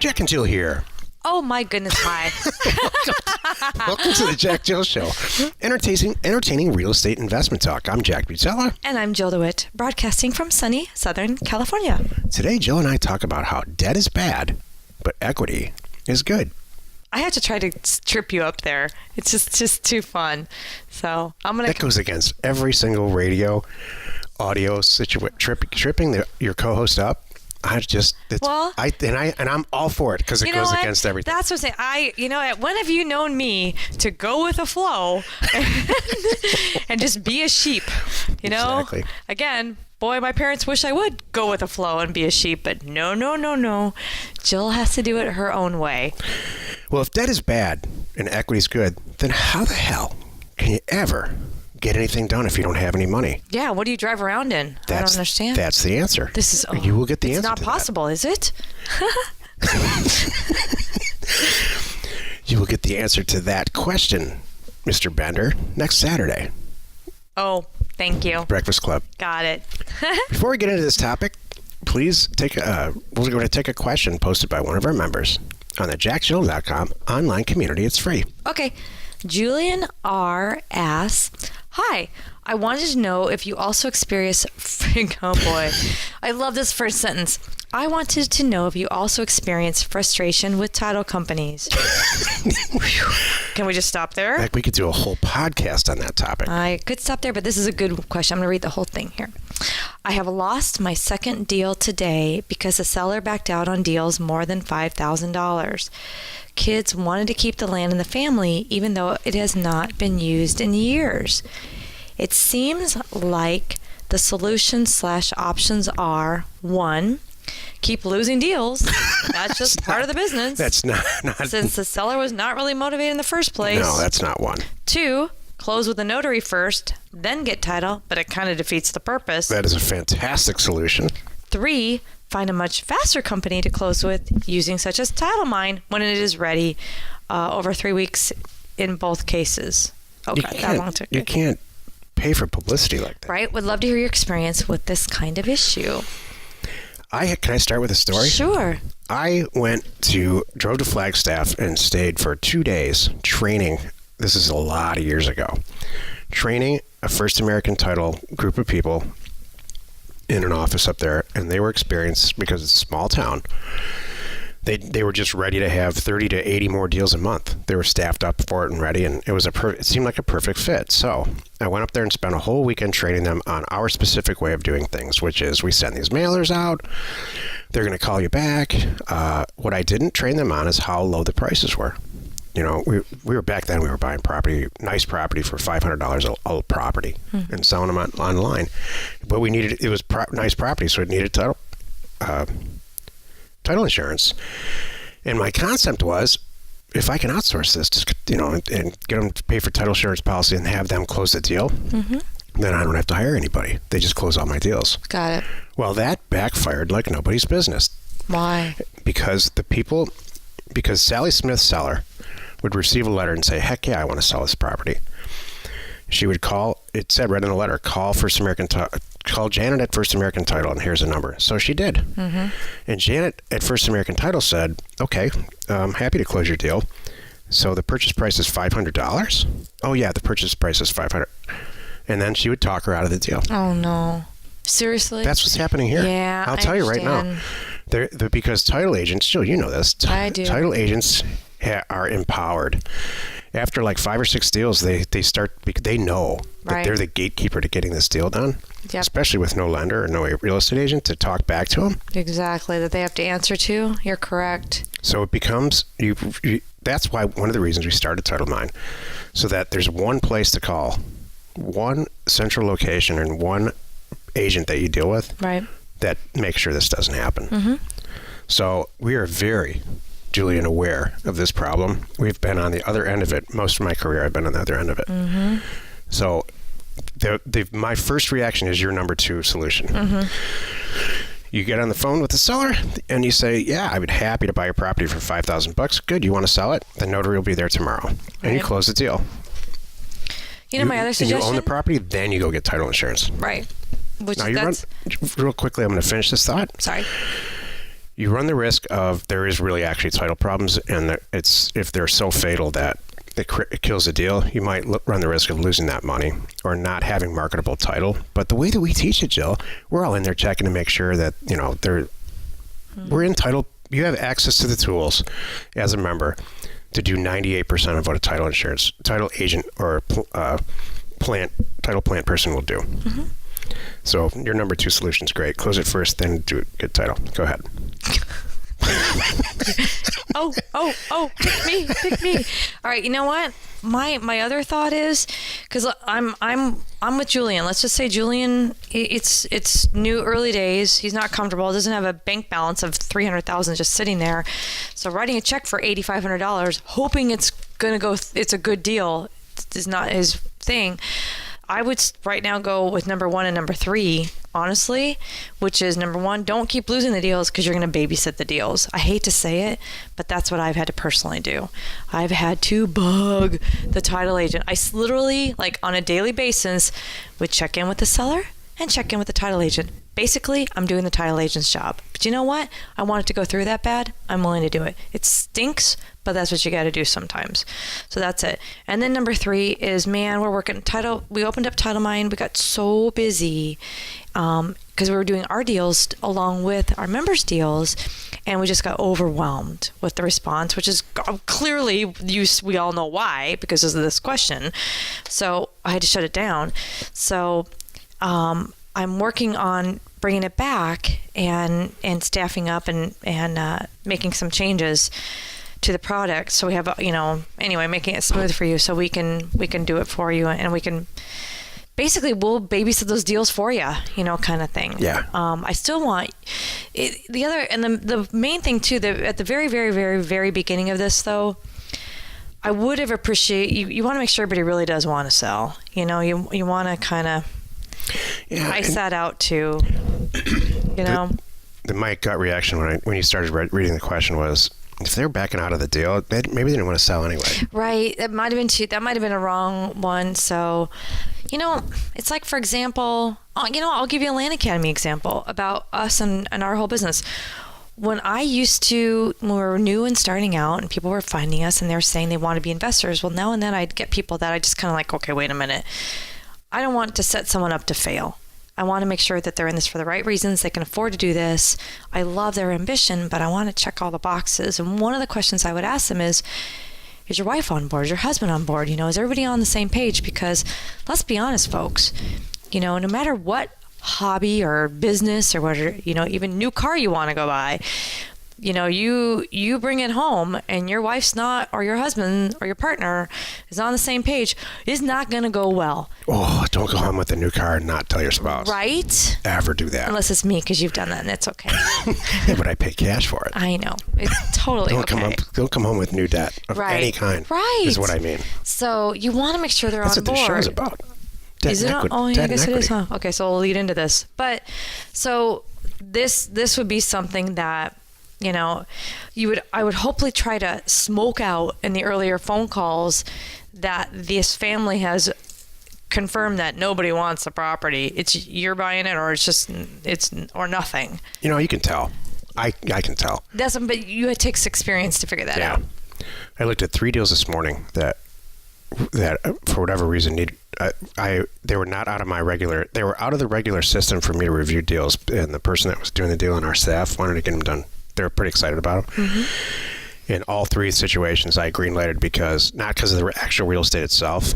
Jack and Jill here. Oh my goodness, hi. Welcome to the Jack Jill Show. Entertaining real estate investment talk. I'm Jack Butala. And I'm Jill DeWitt, broadcasting from sunny Southern California. Today, Jill and I talk about how debt is bad, but equity is good. I had to try to trip you up there. It's just too fun. So I'm going to... That goes against every single radio, audio situation. Tripping your co-host up. I'm all for it because it goes against everything. That's what I'm saying. When have you known me to go with the flow and just be a sheep? Exactly. Again, boy, my parents wish I would go with the flow and be a sheep, but no. Jill has to do it her own way. Well, if debt is bad and equity is good, then how the hell can you ever get anything done if you don't have any money? Yeah, what do you drive around in? I don't understand. That's the answer. You will get the answer. It's not possible, is it? You will get the answer to that question, Mr. Bender, next Saturday. Oh, thank you. Breakfast Club. Got it. Before we get into this topic, please we're going to take a question posted by one of our members on the jackjill.com online community. It's free. Okay. Julian R. asks, hi, I wanted to know if you also experience... Oh, boy. I love this first sentence. I wanted to know if you also experience frustration with title companies. Can we just stop there? Like we could do a whole podcast on that topic. I could stop there, but this is a good question. I'm going to read the whole thing here. I have lost my second deal today because the seller backed out on deals more than $5,000. Kids wanted to keep the land in the family, even though it has not been used in years. It seems like the solution/options are 1, keep losing deals. That's just part of the business. That's not. Since the seller was not really motivated in the first place. No, that's not 1. 2, close with the notary first, then get title, but it kind of defeats the purpose. That is a fantastic solution. 3, find a much faster company to close with using such as Title Mine when it is ready, over 3 weeks in both cases. Okay, that long took it. You can't pay for publicity like that. Right? Would love to hear your experience with this kind of issue. Can I start with a story? Sure. I drove to Flagstaff and stayed for 2 days training. This is a lot of years ago. Training a First American Title group of people in an office up there, and they were experienced because it's a small town. They were just ready to have 30 to 80 more deals a month. They were staffed up for it and ready, and it seemed like a perfect fit. So I went up there and spent a whole weekend training them on our specific way of doing things, which is we send these mailers out. They're going to call you back. What I didn't train them on is how low the prices were. We were back then, we were buying nice property for $500 a property and selling them online. But it was nice property, so it needed title insurance. And my concept was, if I can outsource this, and get them to pay for title insurance policy and have them close the deal, then I don't have to hire anybody. They just close all my deals. Got it. Well, that backfired like nobody's business. Why? Because Sally Smith's seller would receive a letter and say, heck yeah, I want to sell this property. She would call, it said right in the letter, call Janet at First American Title, and here's a number. So she did. Mm-hmm. And Janet at First American Title said, okay, I'm happy to close your deal. So the purchase price is $500? Oh yeah, the purchase price is $500. And then she would talk her out of the deal. Oh no. Seriously? That's what's happening here. Yeah, I'll tell you right now. Because title agents, Jill, you know this. I do. Title agents are empowered. After like 5 or 6 deals, they know that they're the gatekeeper to getting this deal done. Yep. Especially with no lender or no real estate agent to talk back to them. Exactly, that they have to answer to. You're correct. So it becomes that's why one of the reasons we started Title Mine, so that there's one place to call, one central location, and one agent that you deal with. Right. That makes sure this doesn't happen. Mm-hmm. So we are very, Julian, aware of this problem. We've been on the other end of it. Most of my career, I've been on the other end of it. Mm-hmm. So my first reaction is your number 2 solution. Mm-hmm. You get on the phone with the seller and you say, yeah, I would be happy to buy your property for $5,000. Good. You want to sell it? The notary will be there tomorrow. And you close the deal. My other suggestion? You own the property, then you go get title insurance. Right. Real quickly, I'm going to finish this thought. Sorry. you run the risk of there is really actually title problems, and if they're so fatal that it kills the deal, you might run the risk of losing that money or not having marketable title. But the way that we teach it, Jill, we're all in there checking to make sure that, we're in title. You have access to the tools as a member to do 98% of what a title agent or title plant person will do. Mm-hmm. So your number 2 solution is great. Close it first, then do a good title. Go ahead. Pick me. All right, you know what? My other thought is, because I'm with Julian. Let's just say Julian, it's new, early days. He's not comfortable. Doesn't have a bank balance of $300,000 just sitting there. So writing a check for $8,500, hoping it's a good deal, is not his thing. I would right now go with number 1 and number 3, honestly, which is number 1, don't keep losing the deals because you're going to babysit the deals. I hate to say it, but that's what I've had to personally do. I've had to bug the title agent. I literally, like on a daily basis, would check in with the seller and check in with the title agent. Basically, I'm doing the title agent's job. But you know what? I want it to go through that bad. I'm willing to do it. It stinks, but that's what you got to do sometimes. So that's it. And then number 3 is, man, we're working title. We opened up Title Mine. We got so busy because we were doing our deals along with our members' deals, and we just got overwhelmed with the response, which is clearly we all know why, because of this question. So I had to shut it down. So I'm working on bringing it back and staffing up and making some changes to the product. So we have, anyway, making it smooth for you so we can do it for you, and we can basically, we'll babysit those deals for you, kind of thing. Yeah. I still want it, the main thing too, at the very, very, very, very beginning of this though, I would have appreciated, you want to make sure everybody really does want to sell. You want to kind of ice that out too, My gut reaction when you started reading the question was, if they're backing out of the deal, maybe they didn't want to sell anyway. Right. That might have been a wrong one. So, it's like, for example, I'll give you a Land Academy example about us and our whole business. When we were new and starting out and people were finding us and they were saying they want to be investors, well, now and then I'd get people that I just kind of like, okay, wait a minute. I don't want to set someone up to fail. I want to make sure that they're in this for the right reasons. They can afford to do this. I love their ambition, but I want to check all the boxes. And one of the questions I would ask them is your wife on board? Is your husband on board? Is everybody on the same page? Because let's be honest, folks, no matter what hobby or business or whatever, even new car you want to go buy, you bring it home and your wife's not, or your husband or your partner is on the same page, it's not going to go well. Oh, don't go home with a new car and not tell your spouse. Right? Ever do that. Unless it's me, because you've done that and it's okay. Yeah, but I pay cash for it. I know. It's totally okay. Don't come home with new debt of any kind. Right. Is what I mean. So you want to make sure they're on board. That's what this show's about. Debt is it? Oh, yeah, I guess it is, huh? Okay, so we'll lead into this. But so this would be something that, I would hopefully try to smoke out in the earlier phone calls that this family has confirmed that nobody wants the property. It's you're buying it, or it's or nothing. You can tell. I can tell. But it takes experience to figure that out. I looked at 3 deals this morning that for whatever reason they were not out of they were out of the regular system for me to review deals, and the person that was doing the deal on our staff wanted to get them done. They were pretty excited about them. Mm-hmm. In all 3 situations, I green-lighted not because of the actual real estate itself,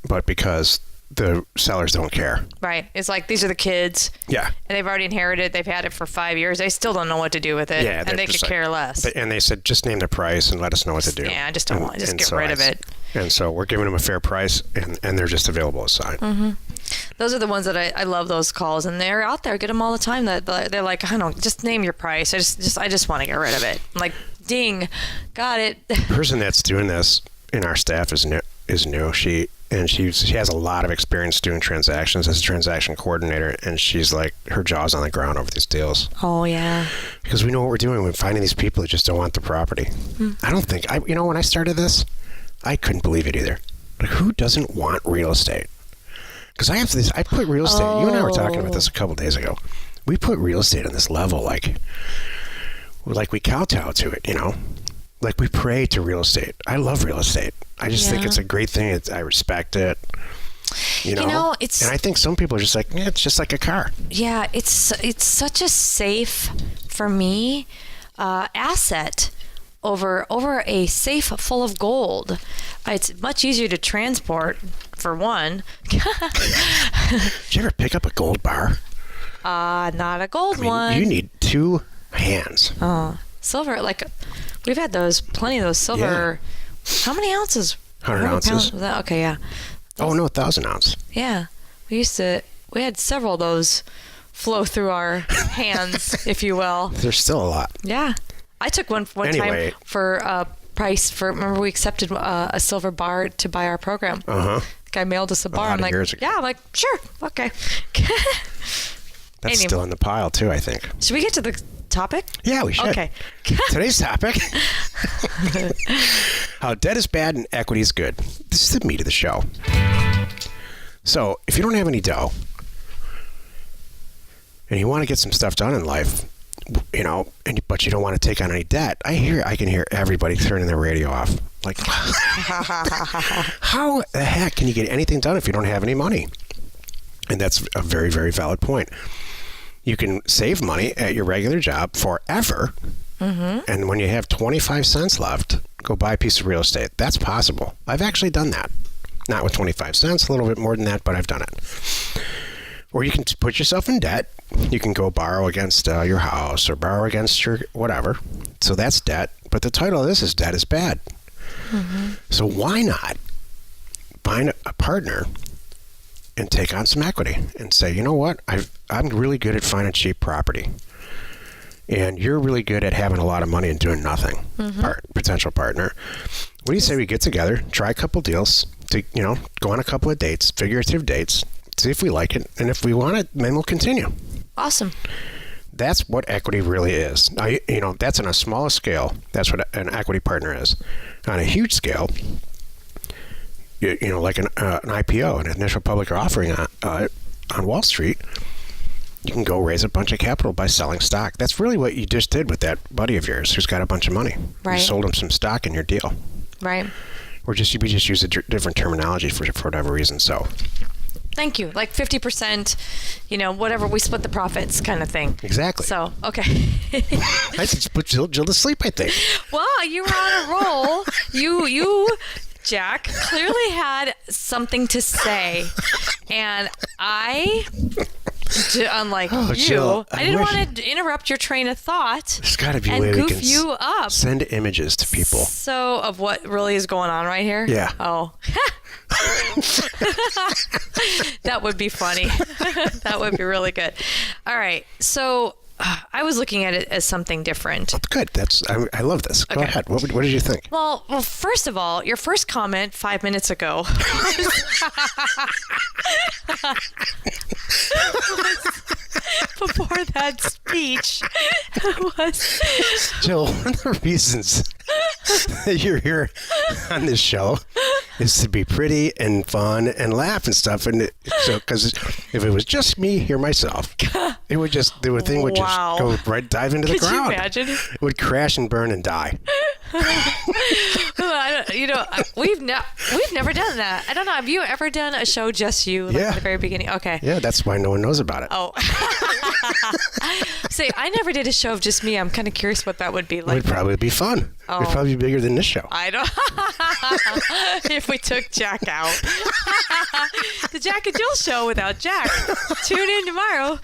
but because the sellers don't care. Right. It's like, these are the kids. Yeah. And they've already inherited. They've had it for 5 years. They still don't know what to do with it. Yeah. And they could care less. And they said, just name the price and let us know what to do. Yeah, I just don't want. Just get rid of it. And so we're giving them a fair price, and they're just available as signed. Mm-hmm. Those are the ones that I love, those calls, and they're out there. Get them all the time. That they're like, I don't, just name your price. I just want to get rid of it. I'm like, ding, got it. The person that's doing this in our staff is new. She has a lot of experience doing transactions as a transaction coordinator, and she's like, her jaw's on the ground over these deals. Oh yeah. Because we know what we're doing. We're finding these people that just don't want the property. I don't think when I started this, I couldn't believe it either. Like, who doesn't want real estate? Because I put real estate, you and I were talking about this a couple days ago. We put real estate on this level, like, like we kowtow to it, like we pray to real estate. I love real estate. I just think it's a great thing. I respect it. It's, and I think some people are just like, yeah, it's just like a car. Yeah, it's such a safe, for me, asset over a safe full of gold. It's much easier to transport, for one. Did you ever pick up a gold bar? Not a gold one. You need 2 hands. Oh, silver, like we've had plenty of those silver. Yeah. How many ounces? 100 ounces. Okay, yeah. Oh no, 1,000 ounce. Yeah, we had several of those flow through our hands, if you will. There's still a lot. Yeah, I took one time for a price remember we accepted a silver bar to buy our program. The guy mailed us a bar. I'm like, yeah, I'm like, sure, okay. That's still in the pile too, I think. Should we get to the topic? Yeah, we should. Okay. Today's topic: how debt is bad and equity is good. This is the meat of the show. So, if you don't have any dough and you want to get some stuff done in life, but you don't want to take on any debt, I can hear everybody turning their radio off. Like, how the heck can you get anything done if you don't have any money? And that's a very, very valid point. You can save money at your regular job forever, and when you have 25 cents left, go buy a piece of real estate. That's possible. I've actually done that. Not with 25 cents, a little bit more than that, but I've done it. Or you can put yourself in debt. You can go borrow against your house or borrow against your whatever. So that's debt. But the title of this is Debt is Bad. So why not find a partner and take on some equity and say, you know what, I'm really good at finding cheap property, and you're really good at having a lot of money and doing nothing. Potential partner. What do you say we get together, try a couple deals, to go on a couple of dates, figurative dates, see if we like it, and if we want it, then we'll continue. Awesome. That's what equity really is. Now, that's on a smaller scale. That's what an equity partner is. On a huge scale, like an IPO, an initial public offering on Wall Street, you can go raise a bunch of capital by selling stock. That's really what you just did with that buddy of yours who's got a bunch of money. Right. You sold him some stock in your deal. Right. We just use a different terminology for whatever reason. So. Thank you. Like 50%, whatever, we split the profits kind of thing. Exactly. So, okay. I just put Jill to sleep, I think. Well, you were on a roll. You Jack, clearly had something to say. And unlike Jill, I didn't want to interrupt your train of thought. There's got to be a and way goof we can you up. Send images to people. So, of what really is going on right here? Yeah. Oh. That would be funny. That would be really good. All right. So I was looking at it as something different. Good. I love this. Go ahead. What did you think? Well, first of all, your first comment 5 minutes ago before that speech was... Jill, one of the reasons that you're here on this show is to be pretty and fun and laugh and stuff. And because if it was just me here myself, it would just dive into the ground. Could you imagine? It would crash and burn and die. We've never done that. I don't know. Have you ever done a show just you? At the very beginning. Okay. Yeah, that's why no one knows about it. Oh. See, I never did a show of just me. I'm kind of curious what that would be like. It would probably be fun. Oh. It would probably be bigger than this show. I don't. If we took Jack out. The Jack and Jill show without Jack. Tune in tomorrow.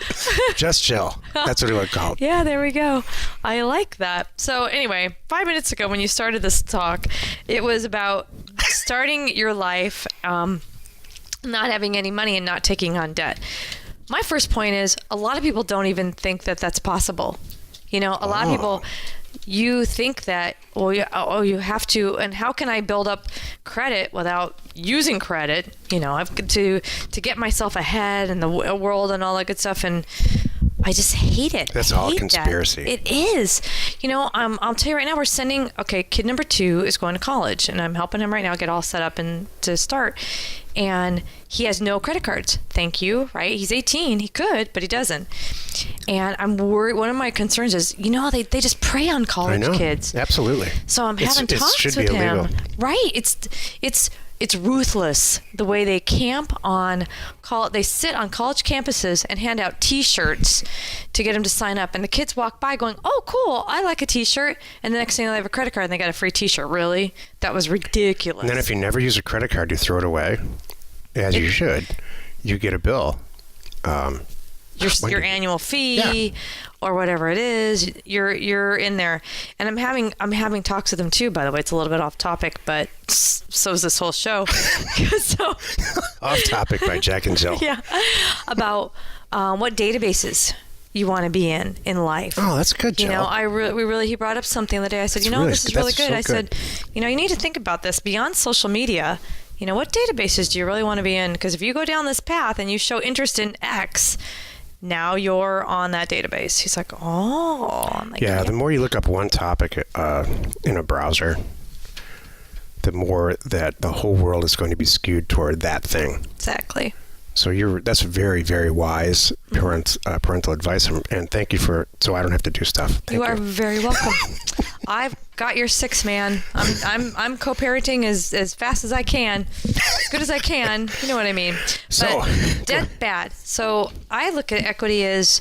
Just Jill. That's what it would call. Yeah, there we go. I like that. So anyway, 5 minutes ago when you started this talk, it was about starting your life not having any money and not taking on debt. My first point is a lot of people don't even think that that's possible. A lot of people, you think that, you have to, and how can I build up credit without using credit? I've to get myself ahead in the world and all that good stuff. And I just hate it. That's all conspiracy. That. It is. I'll tell you right now, we're sending, kid number 2 is going to college, and I'm helping him right now get all set up and to start. And he has no credit cards. Thank you, right? He's 18. He could, but he doesn't. And I'm worried. One of my concerns is, they just prey on college kids. Absolutely. So I'm having talks with him. Right. It's ruthless the way they camp on they sit on college campuses and hand out T-shirts to get them to sign up, and the kids walk by going, "Oh, cool! I like a T-shirt." And the next thing they have a credit card and they got a free T-shirt. Really? That was ridiculous. And then if you never use a credit card, you throw it away, as you should. You get a bill. Your annual fee or whatever it is, you're in there. And I'm having talks with them too, by the way. It's a little bit off topic, but so is this whole show. So off topic by Jack and Jill. Yeah. About what databases you want to be in life. Oh, that's good, Jill. He brought up something the other day. I said, this is really good. I said, you need to think about this beyond social media. What databases do you really want to be in? Because if you go down this path and you show interest in X, now you're on that database. He's like, oh. I'm like, the more you look up one topic in a browser, the more that the whole world is going to be skewed toward that thing. Exactly. So that's very, very wise parental advice, and thank you so I don't have to do stuff. You are very welcome. I've got your 6, man. I'm co-parenting as fast as I can, as good as I can. You know what I mean? So debt bad. So I look at equity as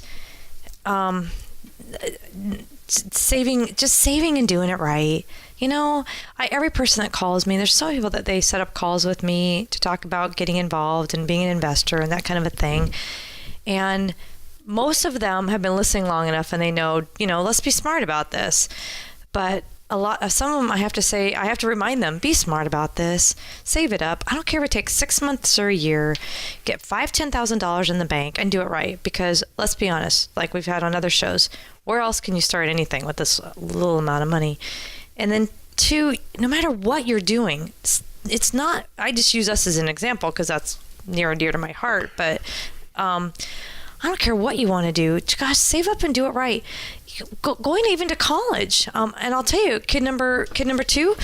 saving and doing it right. Every person that calls me, there's so many people that they set up calls with me to talk about getting involved and being an investor and that kind of a thing. And most of them have been listening long enough and they know, let's be smart about this. But some of them, I have to remind them, be smart about this, save it up. I don't care if it takes 6 months or a year, get $10,000 in the bank and do it right. Because let's be honest, like we've had on other shows, where else can you start anything with this little amount of money? And then 2, no matter what you're doing, it's not, I just use us as an example because that's near and dear to my heart, but I don't care what you want to do. Gosh, save up and do it right. Going even to college. And I'll tell you, kid number 2,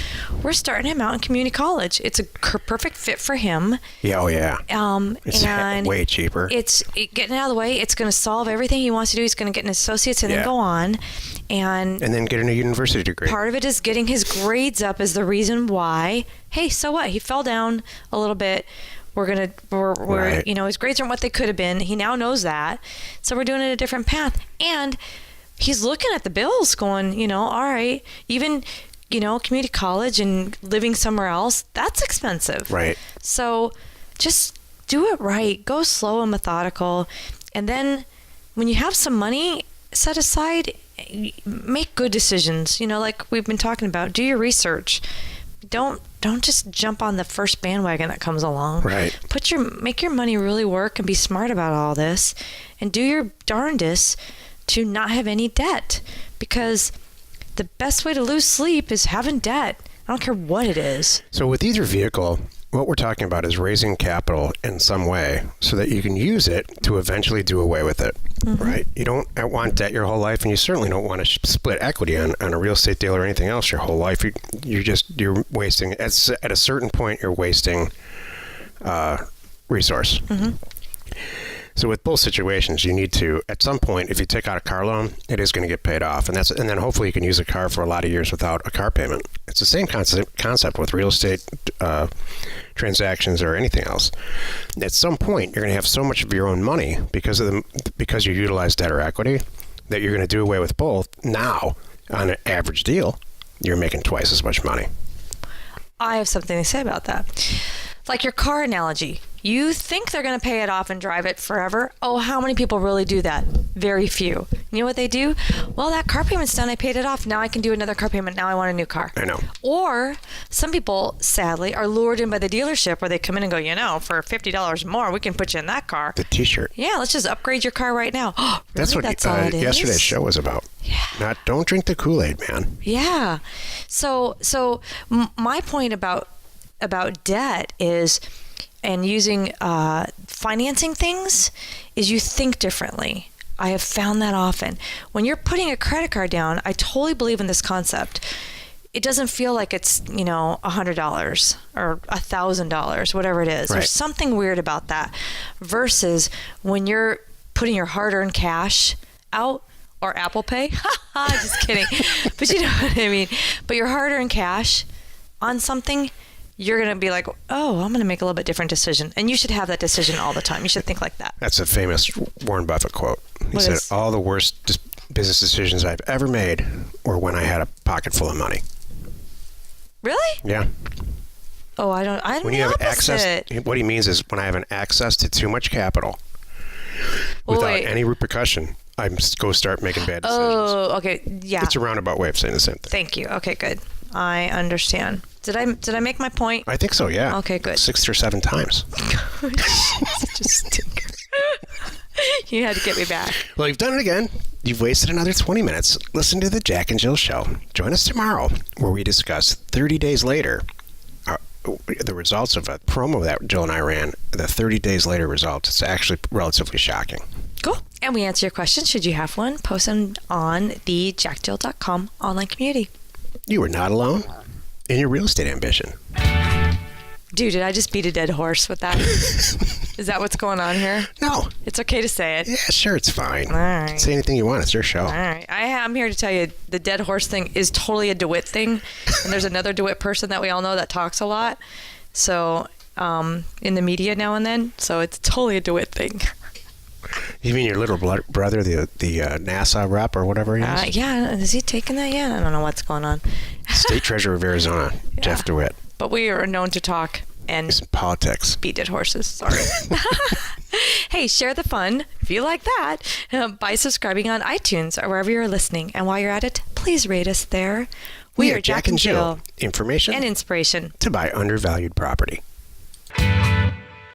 we're starting him out in community college. It's a perfect fit for him. Yeah, oh yeah. It's way cheaper. It's getting out of the way. It's going to solve everything he wants to do. He's going to get an associate's and then go on. And then get a university degree. Part of it is getting his grades up is the reason why. Hey, so what? He fell down a little bit. Right. His grades aren't what they could have been. He now knows that. So we're doing it a different path. And he's looking at the bills going, all right, even, community college and living somewhere else, that's expensive. Right. So just do it right. Go slow and methodical. And then when you have some money set aside, make good decisions. Like we've been talking about, do your research. Don't just jump on the first bandwagon that comes along. Right. Make your money really work and be smart about all this and do your darndest to not have any debt, because the best way to lose sleep is having debt. I don't care what it is. So with either vehicle, what we're talking about is raising capital in some way so that you can use it to eventually do away with it, right? You don't want debt your whole life, and you certainly don't want to split equity on a real estate deal or anything else your whole life. You're wasting, at a certain point, you're wasting resource. So with both situations, you need to, at some point, if you take out a car loan, it is going to get paid off. And then hopefully you can use a car for a lot of years without a car payment. It's the same concept with real estate transactions or anything else. At some point, you're going to have so much of your own money because you utilize debt or equity that you're going to do away with both. Now, on an average deal, you're making twice as much money. I have something to say about that. Like your car analogy. You think they're going to pay it off and drive it forever. Oh, how many people really do that? Very few. You know what they do? Well, that car payment's done. I paid it off. Now I can do another car payment. Now I want a new car. I know. Or some people, sadly, are lured in by the dealership where they come in and go, for $50 more, we can put you in that car. The T-shirt. Yeah, let's just upgrade your car right now. Really? That's what all it is? Yesterday's show was about. Yeah. Don't drink the Kool-Aid, man. Yeah. So my point about debt is, and using financing things, is you think differently. I have found that often. When you're putting a credit card down, I totally believe in this concept. It doesn't feel like it's, $100 or $1,000, whatever it is. Right. There's something weird about that versus when you're putting your hard-earned cash out or Apple Pay. Just kidding. But you know what I mean? But your hard-earned cash on something, you're going to be like, oh, I'm going to make a little bit different decision. And you should have that decision all the time. You should think like that. That's a famous Warren Buffett quote. He said, all the worst business decisions I've ever made were when I had a pocket full of money. Really? Yeah. Oh, I'm when you have access, what he means is when I have an access to too much capital without any repercussion, I go start making bad decisions. Oh, okay. Yeah. It's a roundabout way of saying the same thing. Thank you. Okay, good. I understand. Did I make my point? I think so, yeah. Okay, good. 6 or 7 times. Such a stinker. You had to get me back. Well, you've done it again. You've wasted another 20 minutes. Listen to the Jack and Jill Show. Join us tomorrow where we discuss 30 days later the results of a promo that Jill and I ran. The 30 days later results. It's actually relatively shocking. Cool. And we answer your questions. Should you have one, post them on the jackjill.com online community. You are not alone in your real estate ambition. Dude, did I just beat a dead horse with that? Is that what's going on here? No. It's okay to say it. Yeah, sure, it's fine. All right. Say anything you want. It's your show. All right. I'm here to tell you the dead horse thing is totally a DeWitt thing. And there's another DeWitt person that we all know that talks a lot. So, in the media now and then. So it's totally a DeWitt thing. You mean your little brother, the NASA rep or whatever he is? Yeah. Is he taking that yet? I don't know what's going on. State Treasurer of Arizona, yeah. Jeff DeWitt. But we are known to talk and politics. Beat dead horses. Sorry. Hey, share the fun if you like that by subscribing on iTunes or wherever you're listening. And while you're at it, please rate us there. We are Jack and Jill. Information and inspiration to buy undervalued property.